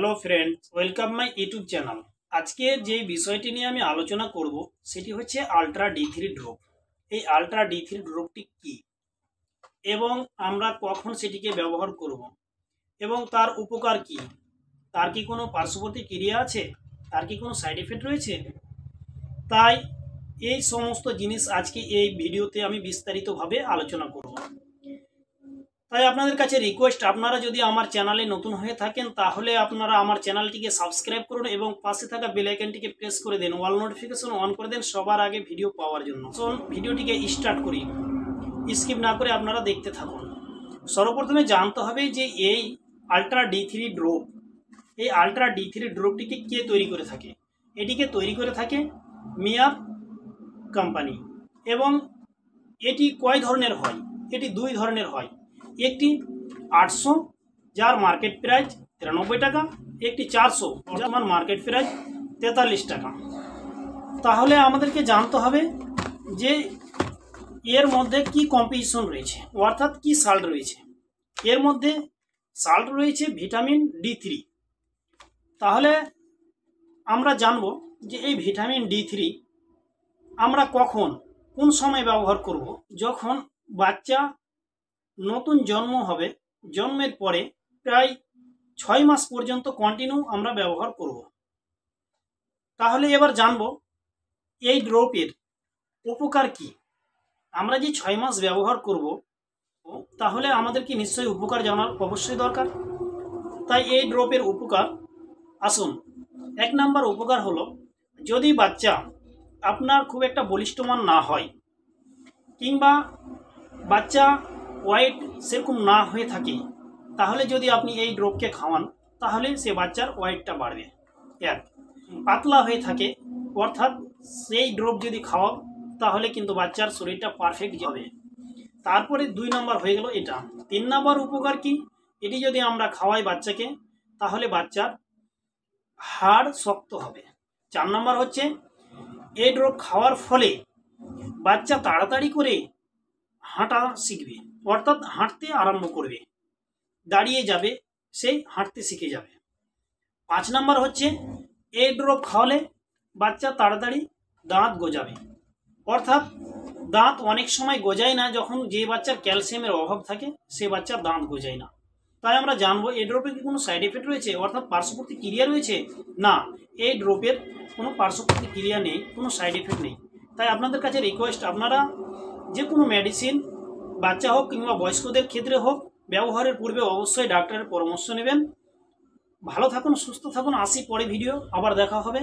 Hello friends, welcome my YouTube channel. আজকে যে বিষয়টি নিয়ে আমি আলোচনা করব সেটি হচ্ছে আলট্রা D3 ড্রপ। এই আলট্রা D3 ড্রপটি কি এবং আমরা কখন সেটিকে ব্যবহার করব এবং তার উপকার কি, তার কি কোনো পার্শ্ববর্তী ক্রিয়া আছে, তার কি কোনো সাইড এফেক্ট রয়েছে, তাই এই সমস্ত জিনিস আজকে এই ভিডিওতে আমি বিস্তারিতভাবে আলোচনা করব। তাই আপনাদের কাছে রিকোয়েস্ট, আপনারা যদি আমার চ্যানেলে নতুন হয়ে থাকেন তাহলে আপনারা আমার চ্যানেলটিকে সাবস্ক্রাইব করুন এবং পাশে থাকা বেল আইকনটিকে প্রেস করে দেন, অল নোটিফিকেশন অন করে দেন সবার আগে ভিডিও পাওয়ার জন্য। তো ভিডিওটিকে স্টার্ট করি, স্কিপ না করে আপনারা দেখতে থাকুন। সর্বপ্রথমে জানতে হবে যে এই আলট্রা D3 ড্রপ, এই আলট্রা D3 ড্রপটিকে কে তৈরি করে থাকে। এটিকে তৈরি করে থাকে মিয়ার কোম্পানি এবং এটি কয় ধরনের হয়? এটি দুই ধরনের হয়। একটি 800 যার মার্কেট প্রাইস 93 টাকা, একটি 400 বর্তমান মার্কেট প্রাইস 43 টাকা। তাহলে আমাদেরকে জানতে হবে যে এর মধ্যে কি কম্পোজিশন রয়েছে, অর্থাৎ কি সাল্ট রয়েছে। এর মধ্যে সাল্ট রয়েছে ভিটামিন D3। তাহলে আমরা জানব যে এই ভিটামিন D3 আমরা কখন কোন সময় ব্যবহার করব। যখন বাচ্চা নতুন জন্ম হবে, জন্মের পরে প্রায় 6 মাস পর্যন্ত কন্টিনিউ আমরা ব্যবহার করব। তাহলে এবার জানব এই ড্রপের উপকার কি। আমরা যে 6 মাস ব্যবহার করব তাহলে আমাদেরকে নিশ্চয়ই উপকার জানার অবশ্যই দরকার। তাই এই ড্রপের উপকার আসুন। 1 নাম্বার উপকার হলো, যদি বাচ্চা আপনার খুব একটা বলিষ্ঠমান না হয় কিংবা বাচ্চা ওয়েট সেরকম না হয়ে থাকে, তাহলে যদি আপনি এই ড্রপকে খাওয়ান তাহলে সে বাচ্চার ওয়েটটা বাড়বে। এক, পাতলা হয়ে থাকে অর্থাৎ সেই ড্রপ যদি খাওয়াও তাহলে কিন্তু বাচ্চার শরীরটা পারফেক্ট যাবে। তারপরে 2 নাম্বার হয়ে গেল এটা। 3 নাম্বার উপকার কি, এটি যদি আমরা খাওয়াই বাচ্চাকে তাহলে বাচ্চার হাড় শক্ত হবে। 4 নাম্বার হচ্ছে এই ড্রপ খাওয়ার ফলে বাচ্চা তাড়াতাড়ি করে হাঁটা শিখবে, অর্থাৎ হাঁটতে আরম্ভ করবে, দাঁড়িয়ে যাবে সেই হাঁটতে শিখে যাবে। 5 নাম্বার হচ্ছে এই ড্রপ খাওয়ালে বাচ্চা তাড়াতাড়ি দাঁত গজাবে, অর্থাৎ দাঁত অনেক সময় গজায় না, যখন যে বাচ্চার ক্যালসিয়ামের অভাব থাকে সে বাচ্চার দাঁত গজায় না। তাই আমরা জানবো এই ড্রপের কি কোনো সাইড এফেক্ট রয়েছে, অর্থাৎ পার্শ্ববর্তী ক্রিয়া রয়েছে? না, এই ড্রপের কোনো পার্শ্ববর্তী ক্রিয়া নেই, কোনো সাইড এফেক্ট নেই। তাই আপনাদের কাছে রিকোয়েস্ট, আপনারা যে কোনো মেডিসিন বাচ্চা হোক কিংবা বয়স্কদের ক্ষেত্রে হোক ব্যবহারের পূর্বে অবশ্যই ডাক্তারের পরামর্শ নেবেন। ভালো থাকুন, সুস্থ থাকুন। আসি পরে ভিডিও আবার দেখা হবে।